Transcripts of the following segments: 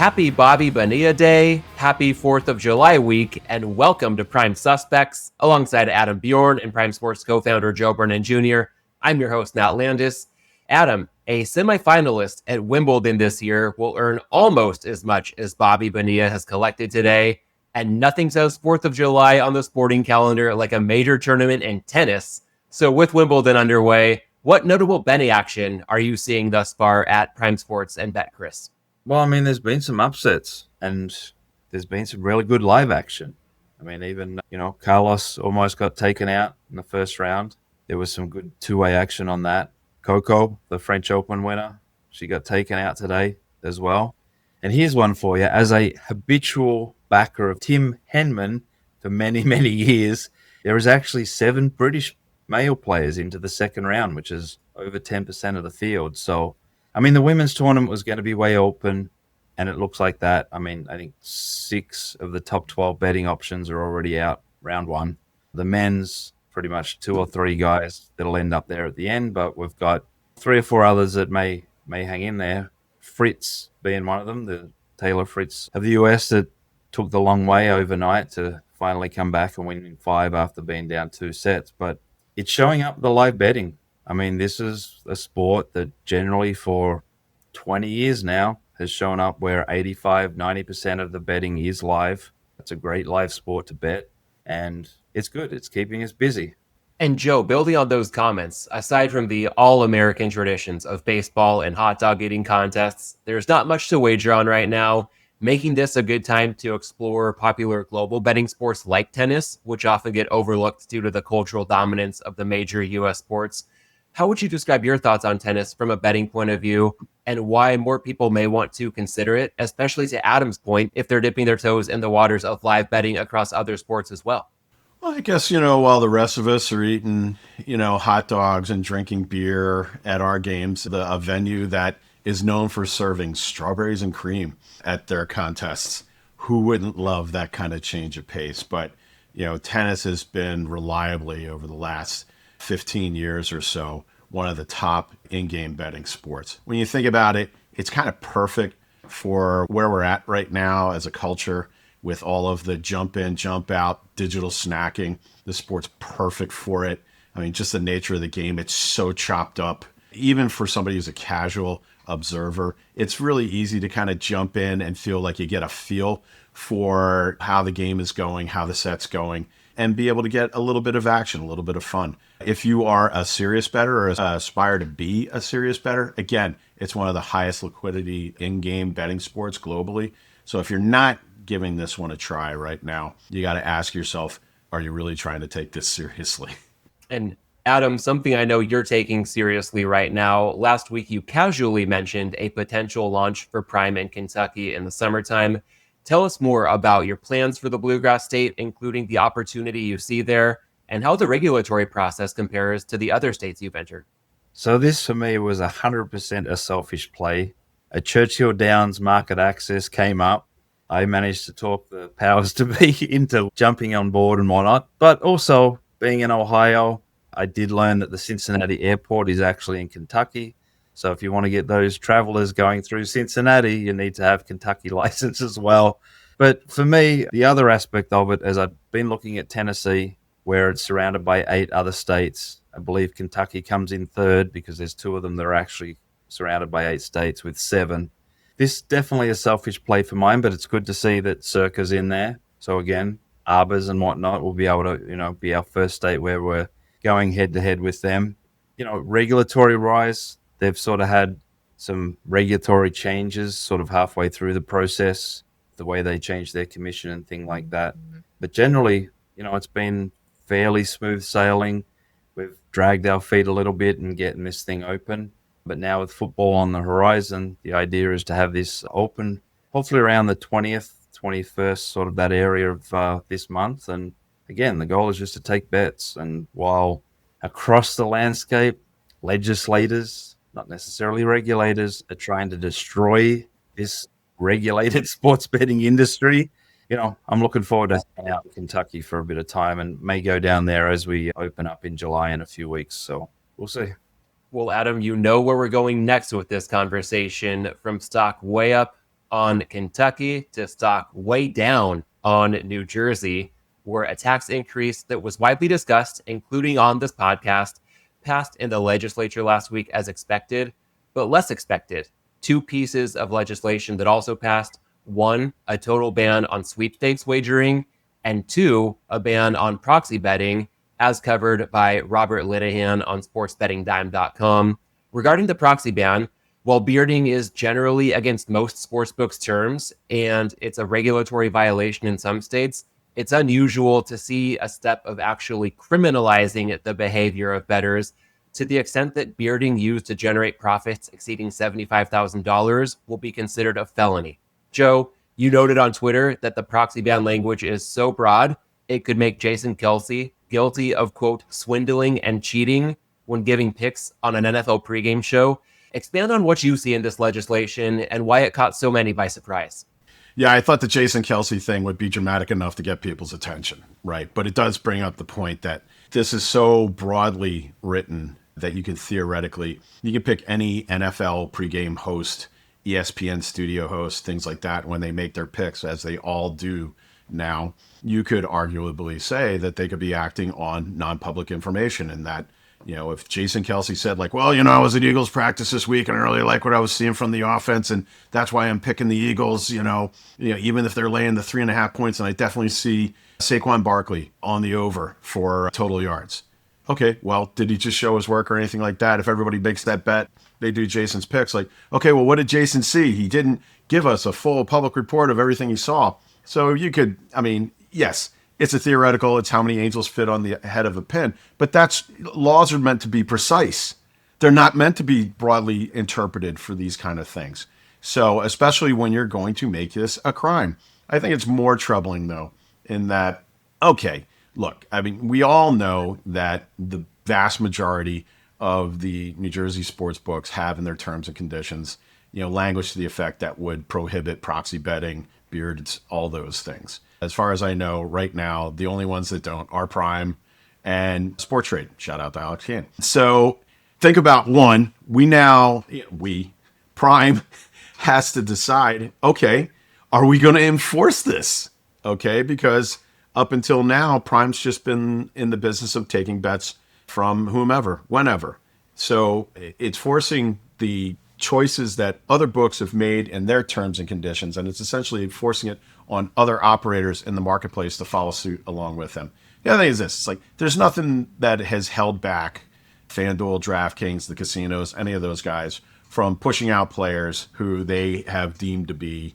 Happy Bobby Bonilla Day, happy 4th of July week, and welcome to Prime Suspects. Alongside Adam Bjorn and Prime Sports co-founder Joe Brennan Jr., I'm your host, Matt Landis. Adam, a semifinalist at Wimbledon this year, will earn almost as much as Bobby Bonilla has collected today, and nothing says 4th of July on the sporting calendar like a major tournament in tennis. So with Wimbledon underway, what notable betting action are you seeing thus far at Prime Sports and BetCris? Well, I mean, there's been some upsets and there's been some really good live action. I mean, even, Carlos almost got taken out in the first round. There was some good two-way action on that. Coco, the French Open winner, she got taken out today as well. And here's one for you. As a habitual backer of Tim Henman for many, many years, there is actually 7 British male players into the second round, which is over 10% of the field. So, I mean, the women's tournament was going to be way open, and it looks like that. I mean, I think 6 of the top 12 betting options are already out round one. The men's, pretty much 2 or 3 guys that'll end up there at the end, but we've got 3 or 4 others that may hang in there. Fritz being one of them, the Taylor Fritz of the US that took the long way overnight to finally come back and win in 5 after being down 2 sets. But it's showing up the live betting. I mean, this is a sport that generally for 20 years now has shown up where 85, 90% of the betting is live. It's a great live sport to bet, and it's good. It's keeping us busy. And Joe, building on those comments, aside from the all-American traditions of baseball and hot dog eating contests, there's not much to wager on right now, making this a good time to explore popular global betting sports like tennis, which often get overlooked due to the cultural dominance of the major U.S. sports. How would you describe your thoughts on tennis from a betting point of view, and why more people may want to consider it, especially to Adam's point, if they're dipping their toes in the waters of live betting across other sports as well? Well, I guess, while the rest of us are eating, hot dogs and drinking beer at our games, a venue that is known for serving strawberries and cream at their contests, who wouldn't love that kind of change of pace? But, tennis has been reliably over the last 15 years or so one of the top in-game betting sports. When you think about it, it's kind of perfect for where we're at right now as a culture with all of the jump in, jump out, digital snacking. The sport's perfect for it. I mean, just the nature of the game, it's so chopped up. Even for somebody who's a casual observer, it's really easy to kind of jump in and feel like you get a feel for how the game is going, how the set's going, and be able to get a little bit of action, a little bit of fun. If you are a serious bettor or aspire to be a serious bettor, again, it's one of the highest liquidity in-game betting sports globally. So if you're not giving this one a try right now, you got to ask yourself, are you really trying to take this seriously? And Adam, something I know you're taking seriously right now. Last week, you casually mentioned a potential launch for Prime in Kentucky in the summertime. Tell us more about your plans for the Bluegrass State, including the opportunity you see there, and how the regulatory process compares to the other states you've entered. So this, for me, was 100% a selfish play. A Churchill Downs market access came up. I managed to talk the powers to be into jumping on board and whatnot. But also, being in Ohio, I did learn that the Cincinnati airport is actually in Kentucky. So if you want to get those travelers going through Cincinnati, you need to have Kentucky license as well. But for me, the other aspect of it, as I've been looking at Tennessee, where it's surrounded by 8 other states, I believe Kentucky comes in third because there's 2 of them that are actually surrounded by 8 states with 7. This definitely a selfish play for mine, but it's good to see that Circa's in there. So again, Arbors and whatnot will be able to, be our first state where we're going head to head with them. Regulatory wise, they've sort of had some regulatory changes sort of halfway through the process, the way they changed their commission and thing like that. But generally, it's been fairly smooth sailing. We've dragged our feet a little bit and getting this thing open. But now with football on the horizon, the idea is to have this open hopefully around the 20th, 21st, sort of that area of this month. And again, the goal is just to take bets. And while across the landscape, legislators, not necessarily regulators, are trying to destroy this regulated sports betting industry, I'm looking forward to hanging out in Kentucky for a bit of time and may go down there as we open up in July in a few weeks. So we'll see. Well, Adam, you know where we're going next with this conversation. From stock way up on Kentucky to stock way down on New Jersey, where a tax increase that was widely discussed, including on this podcast, passed in the legislature last week as expected, but less expected. Two pieces of legislation that also passed: one, a total ban on sweepstakes wagering, and two, a ban on proxy betting, as covered by Robert Linehan on sportsbettingdime.com. Regarding the proxy ban, while bearding is generally against most sportsbooks' terms and it's a regulatory violation in some states, it's unusual to see a step of actually criminalizing the behavior of bettors to the extent that bearding used to generate profits exceeding $75,000 will be considered a felony. Joe, you noted on Twitter that the proxy ban language is so broad, it could make Jason Kelce guilty of, quote, swindling and cheating when giving picks on an NFL pregame show. Expand on what you see in this legislation and why it caught so many by surprise. Yeah, I thought the Jason Kelce thing would be dramatic enough to get people's attention, right? But it does bring up the point that this is so broadly written that you can pick any NFL pregame host, ESPN studio host, things like that, when they make their picks, as they all do now. You could arguably say that they could be acting on non-public information, and that, if Jason Kelce said, like, well, I was at Eagles practice this week and I really like what I was seeing from the offense, and that's why I'm picking the Eagles, even if they're laying the 3.5 points, and I definitely see Saquon Barkley on the over for total yards. Okay, well, did he just show his work or anything like that? If everybody makes that bet, they do Jason's picks. Like, okay, well, what did Jason see? He didn't give us a full public report of everything he saw. So you could, yes, it's a theoretical. It's how many angels fit on the head of a pin. But laws are meant to be precise. They're not meant to be broadly interpreted for these kind of things. So especially when you're going to make this a crime. I think it's more troubling, though, in that, okay, look, we all know that the vast majority of the New Jersey sports books have in their terms and conditions, language to the effect that would prohibit proxy betting, beards, all those things. As far as I know, right now, the only ones that don't are Prime and Sports Trade. Shout out to Alex Can. So think about one, Prime has to decide, okay, are we going to enforce this? Okay, because up until now, Prime's just been in the business of taking bets from whomever, whenever. So it's forcing the choices that other books have made in their terms and conditions, and it's essentially forcing it on other operators in the marketplace to follow suit along with them. The other thing is this: it's like there's nothing that has held back FanDuel, DraftKings, the casinos, any of those guys from pushing out players who they have deemed to be,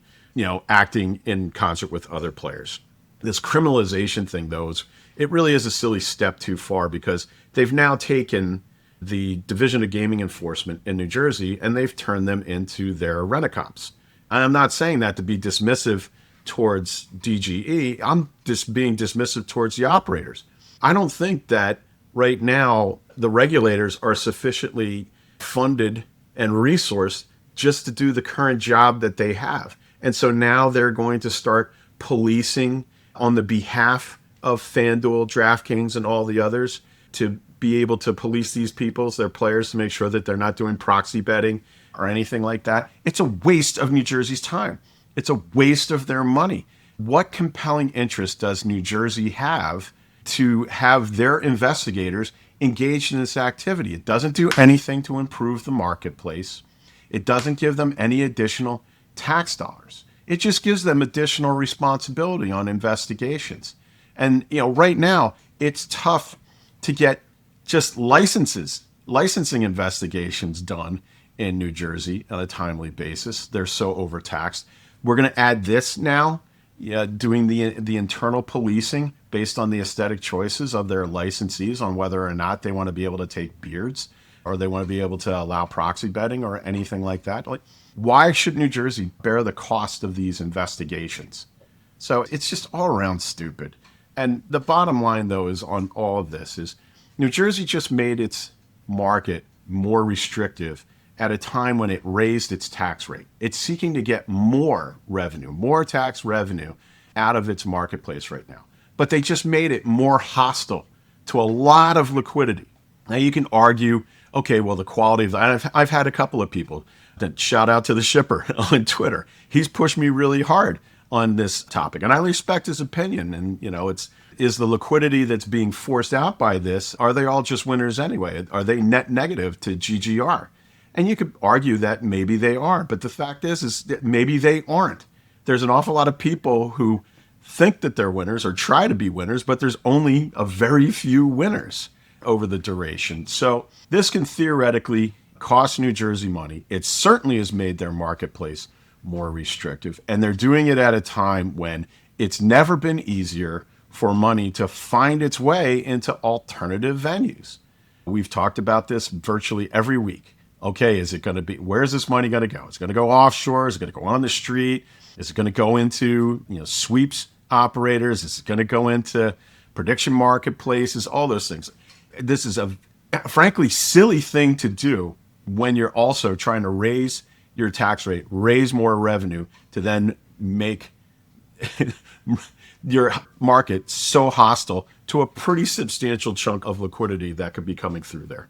acting in concert with other players. This criminalization thing, though, it really is a silly step too far, because they've now taken the Division of Gaming Enforcement in New Jersey and they've turned them into their rent-a-cops. And I'm not saying that to be dismissive towards DGE. I'm just being dismissive towards the operators. I don't think that right now the regulators are sufficiently funded and resourced just to do the current job that they have. And so now they're going to start policing on the behalf of FanDuel, DraftKings, and all the others to be able to police these their players, to make sure that they're not doing proxy betting or anything like that. It's a waste of New Jersey's time. It's a waste of their money. What compelling interest does New Jersey have to have their investigators engaged in this activity? It doesn't do anything to improve the marketplace. It doesn't give them any additional tax dollars. It just gives them additional responsibility on investigations. And, right now it's tough to get just licensing investigations done in New Jersey on a timely basis. They're so overtaxed. We're going to add this now, doing the internal policing based on the aesthetic choices of their licensees on whether or not they want to be able to take beards or they want to be able to allow proxy betting or anything like that. Like, why should New Jersey bear the cost of these investigations? So it's just all around stupid. And the bottom line, though, is on all of this is New Jersey just made its market more restrictive at a time when it raised its tax rate. It's seeking to get more revenue, more tax revenue out of its marketplace right now. But they just made it more hostile to a lot of liquidity. Now you can argue, okay, well, the quality of I've had a couple of people Shout out to the shipper on Twitter. He's pushed me really hard on this topic, and I respect his opinion. And, is the liquidity that's being forced out by this, are they all just winners anyway? Are they net negative to GGR? And you could argue that maybe they are, but the fact is that maybe they aren't. There's an awful lot of people who think that they're winners or try to be winners, but there's only a very few winners over the duration. So this can theoretically cost New Jersey money. It certainly has made their marketplace more restrictive, and they're doing it at a time when it's never been easier for money to find its way into alternative venues. We've talked about this virtually every week. Okay, is it going to be, where's this money going to go? Is it going to go offshore? Is it going to go on the street? Is it going to go into, sweeps operators? Is it going to go into prediction marketplaces? All those things. This is a frankly silly thing to do when you're also trying to raise your tax rate, raise more revenue to then make your market so hostile to a pretty substantial chunk of liquidity that could be coming through there.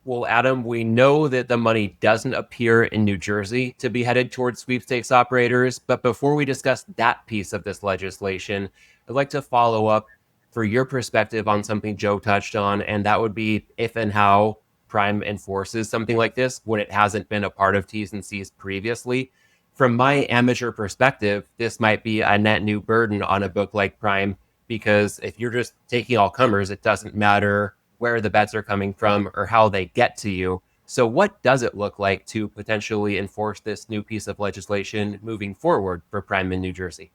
Well, Adam, we know that the money doesn't appear in New Jersey to be headed towards sweepstakes operators. But before we discuss that piece of this legislation, I'd like to follow up for your perspective on something Joe touched on, and that would be if and how Prime enforces something like this when it hasn't been a part of T's and C's previously. From my amateur perspective, this might be a net new burden on a book like Prime, because if you're just taking all comers, it doesn't matter where the bets are coming from or how they get to you. So what does it look like to potentially enforce this new piece of legislation moving forward for Prime in New Jersey?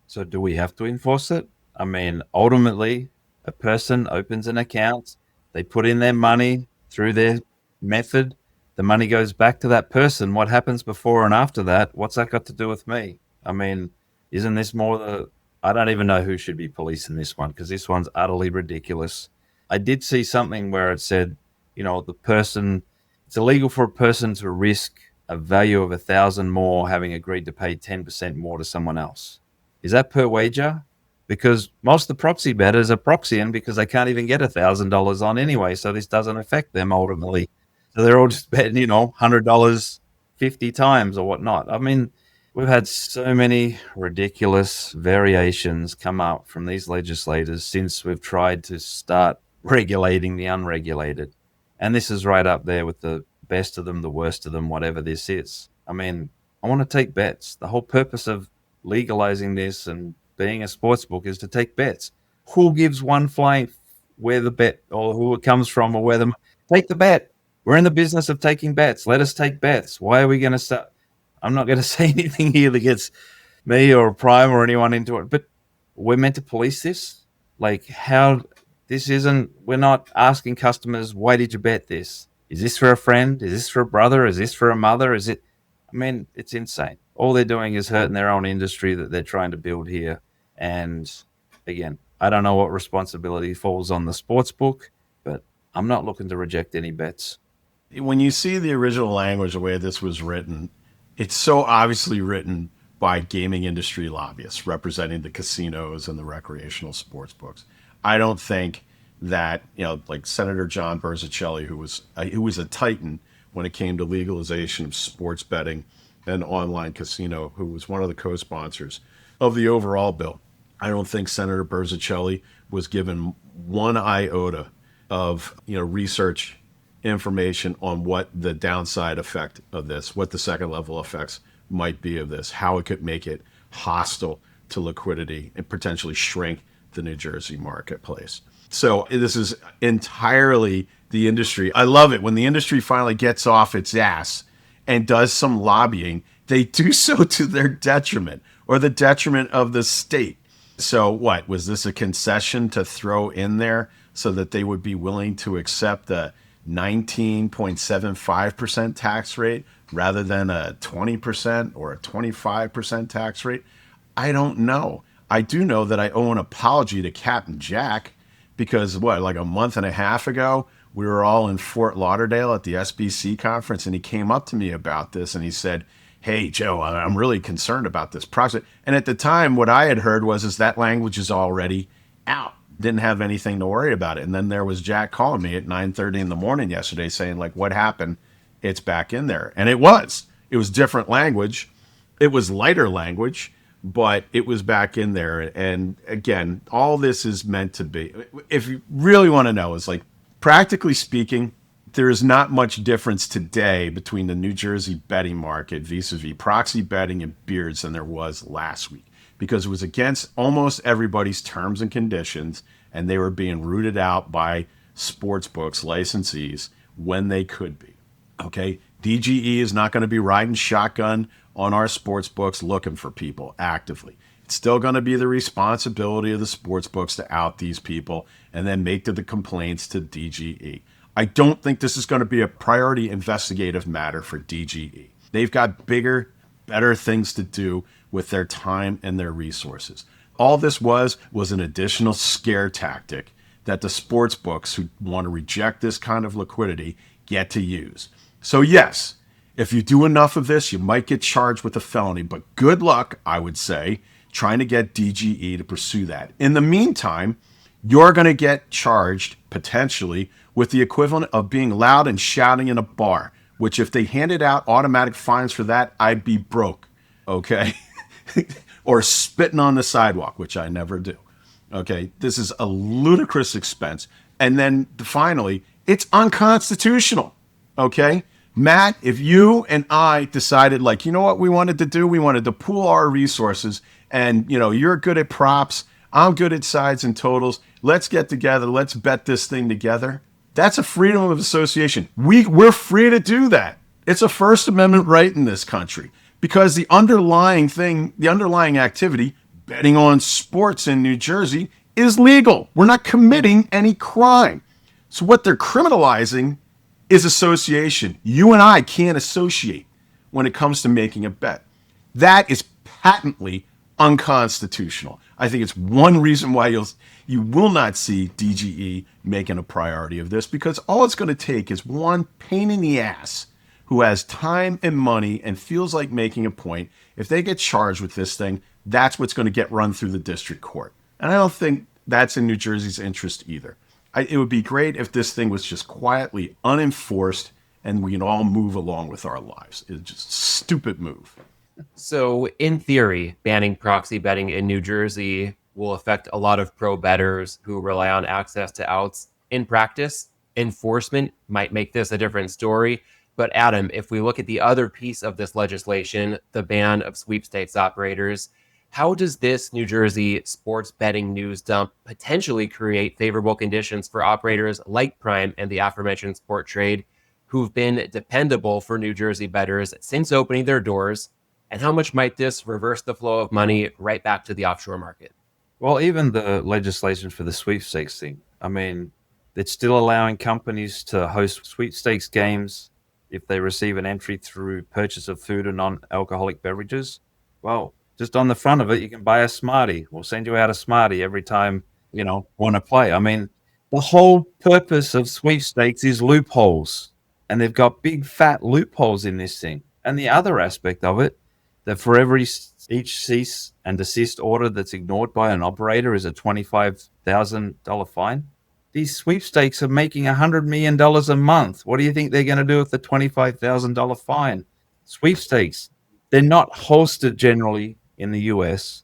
So do we have to enforce it? I mean, ultimately, a person opens an account, they put in their money through their method, the money goes back to that person. What happens before and after that? What's that got to do with me? I mean, isn't this more I don't even know who should be policing this one, because this one's utterly ridiculous. I did see something where it said, it's illegal for a person to risk a value of 1,000 more having agreed to pay 10% more to someone else. Is that per wager? Because most of the proxy bettors are proxying because they can't even get $1,000 on anyway, so this doesn't affect them ultimately. So they're all just betting, $100 50 times or whatnot. I mean, we've had so many ridiculous variations come up from these legislators since we've tried to start regulating the unregulated. And this is right up there with the best of them, the worst of them, whatever this is. I mean, I want to take bets. The whole purpose of legalizing this and being a sports book is to take bets. Who gives one flying where the bet or who it comes from or take the bet. We're in the business of taking bets. Let us take bets. Why are we going to start? I'm not going to say anything here that gets me or Prime or anyone into it, but we're meant to police this. Like we're not asking customers, why did you bet this? Is this for a friend? Is this for a brother? Is this for a mother? It's insane. All they're doing is hurting their own industry that they're trying to build here. And again, I don't know what responsibility falls on the sports book, but I'm not looking to reject any bets. When you see the original language, the way this was written, it's so obviously written by gaming industry lobbyists representing the casinos and the recreational sports books. I don't think that, like Senator John Berzicelli, who was a titan when it came to legalization of sports betting and online casino, who was one of the co-sponsors of the overall bill. I don't think Senator Berzicelli was given one iota of, research information on what the downside effect of this, what the second level effects might be of this, how it could make it hostile to liquidity and potentially shrink the New Jersey marketplace. So this is entirely the industry. I love it when the industry finally gets off its ass and does some lobbying. They do so to their detriment or the detriment of the state. So what, was this a concession to throw in there so that they would be willing to accept a 19.75% tax rate rather than a 20% or a 25% tax rate? I don't know. I do know that I owe an apology to Captain Jack because like a month and a half ago, we were all in Fort Lauderdale at the SBC conference, and he came up to me about this and he said, "Hey, Joe, I'm really concerned about this project." And at the time, what I had heard was that language is already out. Didn't have anything to worry about it. And then there was Jack calling me at 9:30 in the morning yesterday saying, like, what happened? It's back in there. And it was. It was different language. It was lighter language, but it was back in there. And again, all this is meant to be, if you really want to know, is like, practically speaking, there is not much difference today between the New Jersey betting market vis-a-vis proxy betting and beards than there was last week, because it was against almost everybody's terms and conditions, and they were being rooted out by sports books, licensees, when they could be. Okay, DGE is not going to be riding shotgun on our sports books looking for people actively. It's still going to be the responsibility of the sports books to out these people and then make the complaints to DGE. I don't think this is going to be a priority investigative matter for DGE. They've got bigger, better things to do with their time and their resources. All this was an additional scare tactic that the sports books who want to reject this kind of liquidity get to use. So yes, if you do enough of this, you might get charged with a felony, but good luck, I would say, trying to get DGE to pursue that. In the meantime, you're going to get charged potentially with the equivalent of being loud and shouting in a bar, which if they handed out automatic fines for that, I'd be broke, okay? Or spitting on the sidewalk, which I never do. Okay, this is a ludicrous expense. And then finally, it's unconstitutional, okay? Matt, if you and I decided, like, you know what we wanted to do? We wanted to pool our resources, and, you know, you're good at props, I'm good at sides and totals. Let's get together. Let's bet this thing together. That's a freedom of association. We're free to do that. It's a First Amendment right in this country, because the underlying activity, betting on sports in New Jersey, is legal. We're not committing any crime. So what they're criminalizing is association. You and I can't associate when it comes to making a bet. That is patently unconstitutional. I think it's one reason why you will not see DGE making a priority of this, because all it's going to take is one pain in the ass who has time and money and feels like making a point. If they get charged with this thing, that's what's going to get run through the district court. And I don't think that's in New Jersey's interest either. It would be great if this thing was just quietly unenforced and we can all move along with our lives. It's just a stupid move. So in theory, banning proxy betting in New Jersey will affect a lot of pro bettors who rely on access to outs. In practice, enforcement might make this a different story. But Adam, if we look at the other piece of this legislation, the ban of sweepstakes operators, how does this New Jersey sports betting news dump potentially create favorable conditions for operators like Prime and the aforementioned sport trade, who've been dependable for New Jersey bettors since opening their doors? And how much might this reverse the flow of money right back to the offshore market? Well, even the legislation for the sweepstakes thing, I mean, it's still allowing companies to host sweepstakes games if they receive an entry through purchase of food and non-alcoholic beverages. Well, just on the front of it, you can buy a Smartie. We'll send you out a Smartie every time, want to play. I mean, the whole purpose of sweepstakes is loopholes, and they've got big fat loopholes in this thing. And the other aspect of it, that for each cease and desist order that's ignored by an operator is a $25,000 fine. These sweepstakes are making $100 million a month. What do you think they're going to do with the $25,000 fine? Sweepstakes, they're not hosted generally in the US.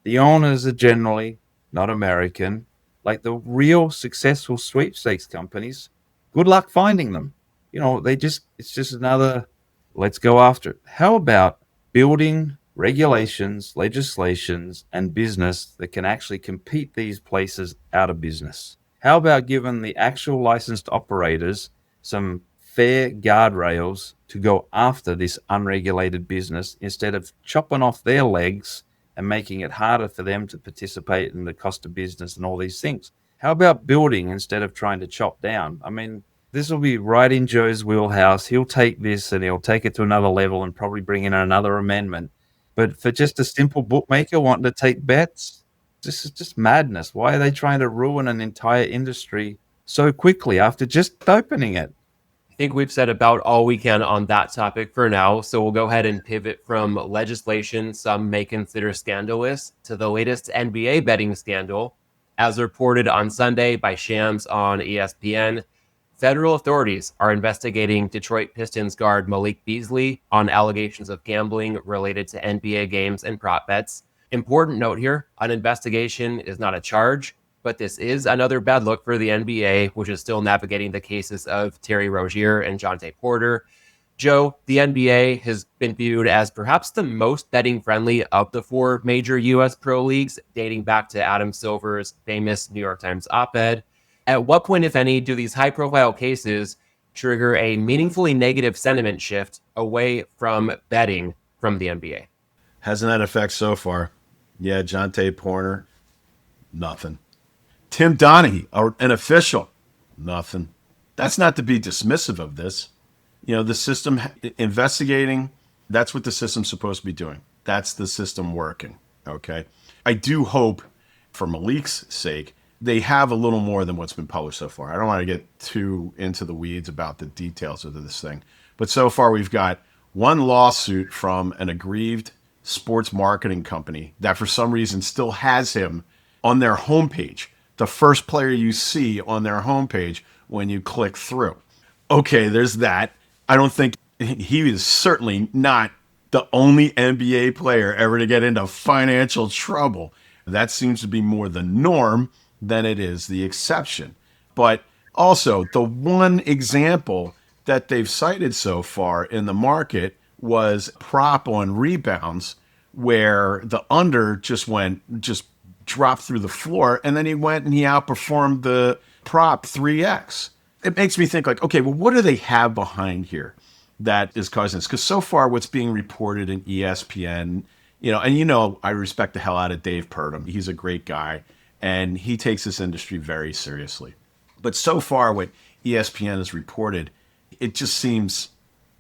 The owners are generally not American. Like the real successful sweepstakes companies, good luck finding them. It's just another, let's go after it. How about building regulations, legislations, and business that can actually compete these places out of business? How about giving the actual licensed operators some fair guardrails to go after this unregulated business instead of chopping off their legs and making it harder for them to participate in the cost of business and all these things? How about building instead of trying to chop down? I mean, this will be right in Joe's wheelhouse. He'll take this and he'll take it to another level and probably bring in another amendment. But for just a simple bookmaker wanting to take bets, this is just madness. Why are they trying to ruin an entire industry so quickly after just opening it? I think we've said about all we can on that topic for now, so we'll go ahead and pivot from legislation some may consider scandalous to the latest NBA betting scandal. As reported on Sunday by Shams on ESPN, Federal authorities are investigating Detroit Pistons guard Malik Beasley on allegations of gambling related to NBA games and prop bets. Important note here, an investigation is not a charge, but this is another bad look for the NBA, which is still navigating the cases of Terry Rozier and Jonte Porter. Joe, the NBA has been viewed as perhaps the most betting friendly of the four major U.S. pro leagues, dating back to Adam Silver's famous New York Times op-ed. At what point, if any, do these high-profile cases trigger a meaningfully negative sentiment shift away from betting from the NBA? Hasn't had effect so far. Yeah, Jonte Porter, nothing. Tim Donaghy, an official, nothing. That's not to be dismissive of this. The system investigating, that's what the system's supposed to be doing. That's the system working, okay? I do hope, for Malik's sake, they have a little more than what's been published so far. I don't want to get too into the weeds about the details of this thing. But so far, we've got one lawsuit from an aggrieved sports marketing company that for some reason still has him on their homepage, the first player you see on their homepage when you click through. Okay, there's that. I don't think he is certainly not the only NBA player ever to get into financial trouble. That seems to be more the norm than it is the exception. But also, the one example that they've cited so far in the market was prop on rebounds, where the under just dropped through the floor, and then he went and he outperformed the prop 3x. It makes me think like, okay, well, what do they have behind here that is causing this? Because so far what's being reported in ESPN, and I respect the hell out of Dave Purdom. He's a great guy, and he takes this industry very seriously. But so far what ESPN has reported, it just seems,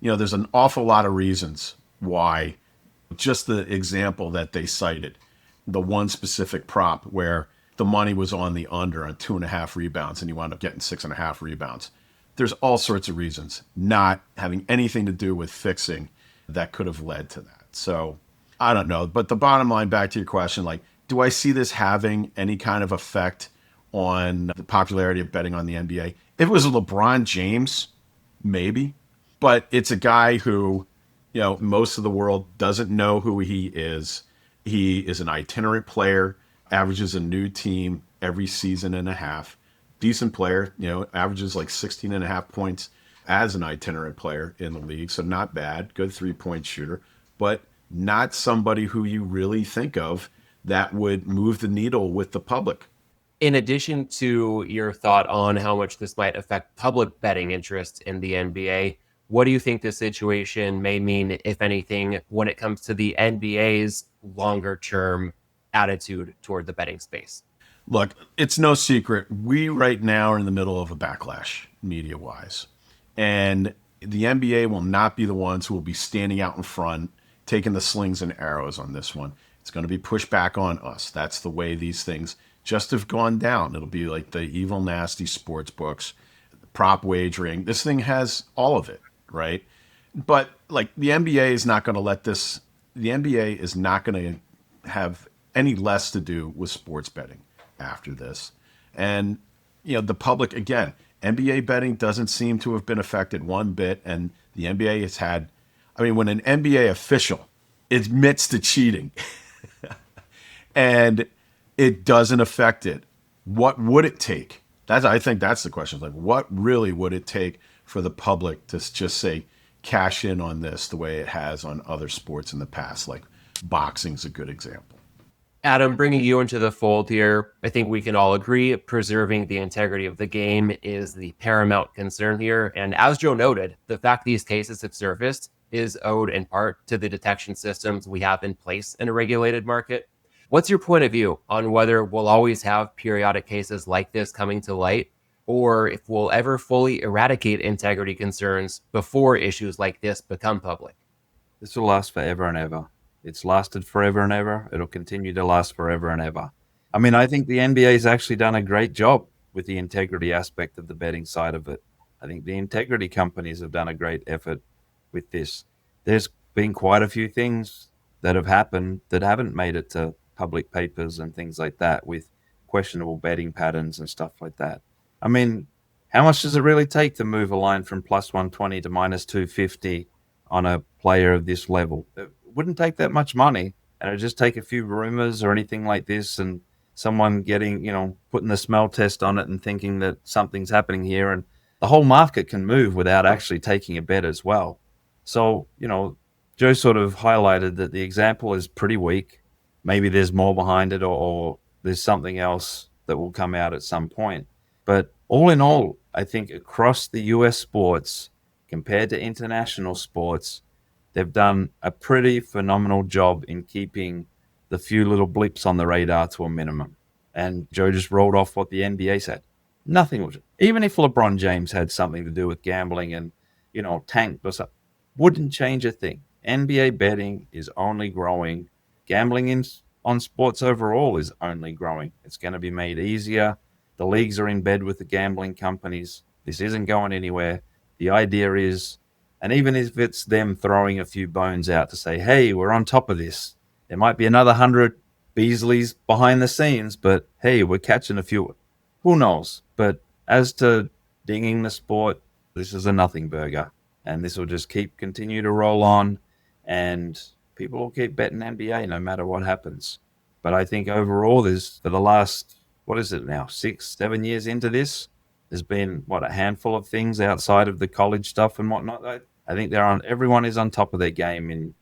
there's an awful lot of reasons why just the example that they cited, the one specific prop where the money was on the under on 2.5 rebounds and you wound up getting 6.5 rebounds. There's all sorts of reasons not having anything to do with fixing that could have led to that. So I don't know. But the bottom line, back to your question, like, do I see this having any kind of effect on the popularity of betting on the NBA? If it was LeBron James, maybe. But it's a guy who, most of the world doesn't know who he is. He is an itinerant player, averages a new team every season and a half. Decent player, averages like 16.5 points as an itinerant player in the league. So not bad, good 3-point shooter, but not somebody who you really think of that would move the needle with the public. In addition to your thought on how much this might affect public betting interest in the NBA, what do you think this situation may mean, if anything, when it comes to the NBA's longer-term attitude toward the betting space? Look, it's no secret. We right now are in the middle of a backlash, media-wise. And the NBA will not be the ones who will be standing out in front, taking the slings and arrows on this one. It's going to be pushed back on us. That's the way these things just have gone down. It'll be like the evil, nasty sports books, prop wagering. This thing has all of it, right? But like the NBA is not going to let this, the NBA is not going to have any less to do with sports betting after this. And, the public, again, NBA betting doesn't seem to have been affected one bit. And the NBA has had, when an NBA official admits to cheating and it doesn't affect it, what would it take? I think that's the question. Like, what really would it take for the public to just say, cash in on this the way it has on other sports in the past? Like boxing's a good example. Adam, bringing you into the fold here, I think we can all agree preserving the integrity of the game is the paramount concern here. And as Joe noted, the fact these cases have surfaced is owed in part to the detection systems we have in place in a regulated market. What's your point of view on whether we'll always have periodic cases like this coming to light, or if we'll ever fully eradicate integrity concerns before issues like this become public? This will last forever and ever. It's lasted forever and ever. It'll continue to last forever and ever. I think the NBA's actually done a great job with the integrity aspect of the betting side of it. I think the integrity companies have done a great effort with this. There's been quite a few things that have happened that haven't made it to public papers and things like that, with questionable betting patterns and stuff like that. how much does it really take to move a line from plus 120 to minus 250 on a player of this level? It wouldn't take that much money, and it'd just take a few rumors or anything like this, and someone getting, putting the smell test on it and thinking that something's happening here, and the whole market can move without actually taking a bet as well. So, Joe sort of highlighted that the example is pretty weak. Maybe there's more behind it, or there's something else that will come out at some point. But all in all, I think across the US sports, compared to international sports, they've done a pretty phenomenal job in keeping the few little blips on the radar to a minimum. And Joe just rolled off what the NBA said. Nothing would. Even if LeBron James had something to do with gambling and, tanked or something, wouldn't change a thing. NBA betting is only growing. Gambling on sports overall is only growing. It's going to be made easier. The leagues are in bed with the gambling companies. This isn't going anywhere. The idea is, and even if it's them throwing a few bones out to say, hey, we're on top of this, there might be another 100 Beasleys behind the scenes, but hey, we're catching a few. Who knows? But as to dinging the sport, this is a nothing burger. And this will just continue to roll on, and people will keep betting NBA no matter what happens. But I think overall, for the last, 6-7 years into this, there's been, a handful of things outside of the college stuff and whatnot. I think everyone is on top of their game in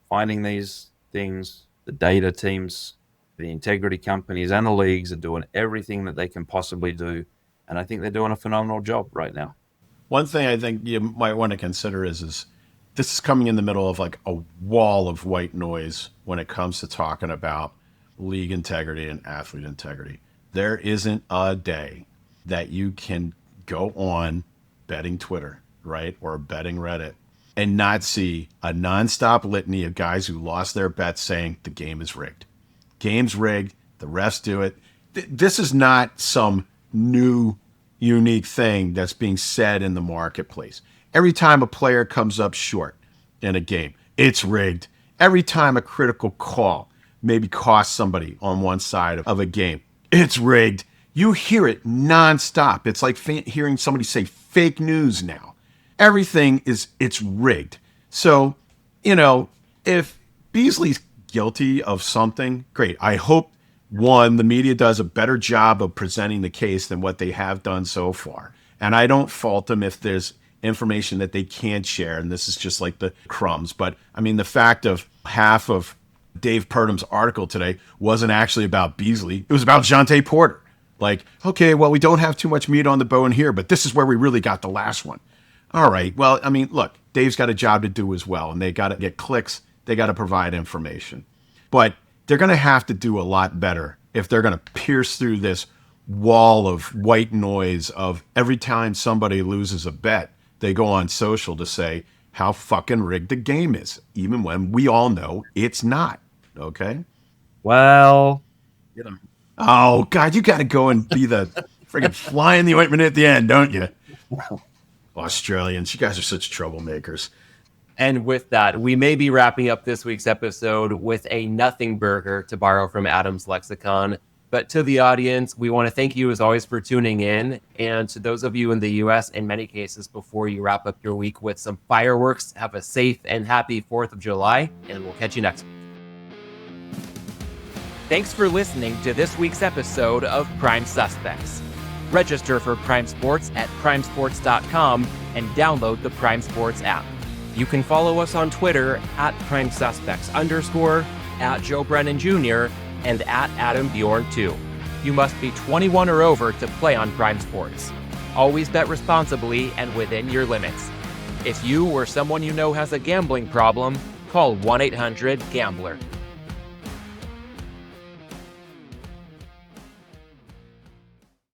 finding these things. The data teams, the integrity companies, and the leagues are doing everything that they can possibly do. And I think they're doing a phenomenal job right now. One thing I think you might want to consider is this is coming in the middle of like a wall of white noise when it comes to talking about league integrity and athlete integrity. There isn't a day that you can go on betting Twitter, right, or betting Reddit and not see a nonstop litany of guys who lost their bets saying the game is rigged. Game's rigged. The refs do it. This is not some new unique thing that's being said in the marketplace. Every time a player comes up short in a game, it's rigged. Every time a critical call maybe costs somebody on one side of a game, it's rigged. You hear it nonstop. It's like hearing somebody say fake news now. Everything it's rigged. So, if Beasley's guilty of something, great. I hope, one, the media does a better job of presenting the case than what they have done so far. And I don't fault them if there's information that they can't share, and this is just like the crumbs. But, the fact of half of Dave Purdum's article today wasn't actually about Beasley. It was about Jonte Porter. Like, okay, well, we don't have too much meat on the bone here, but this is where we really got the last one. All right, well, look, Dave's got a job to do as well, and they got to get clicks. They got to provide information. But they're going to have to do a lot better if they're going to pierce through this wall of white noise of every time somebody loses a bet, they go on social to say how fucking rigged the game is, even when we all know it's not. Okay? Well, Oh, God, you got to go and be the friggin' fly in the ointment at the end, don't you? Australians, you guys are such troublemakers. And with that, we may be wrapping up this week's episode with a nothing burger, to borrow from Adam's lexicon. But to the audience, we want to thank you as always for tuning in. And to those of you in the US, in many cases, before you wrap up your week with some fireworks, have a safe and happy 4th of July, and we'll catch you next week. Thanks for listening to this week's episode of Prime Suspects. Register for Prime Sports at primesports.com and download the Prime Sports app. You can follow us on Twitter at PrimeSuspects_, at Joe Brennan Jr., and at Adam Bjorn 2. You must be 21 or over to play on Prime Sports. Always bet responsibly and within your limits. If you or someone you know has a gambling problem, call 1-800-GAMBLER.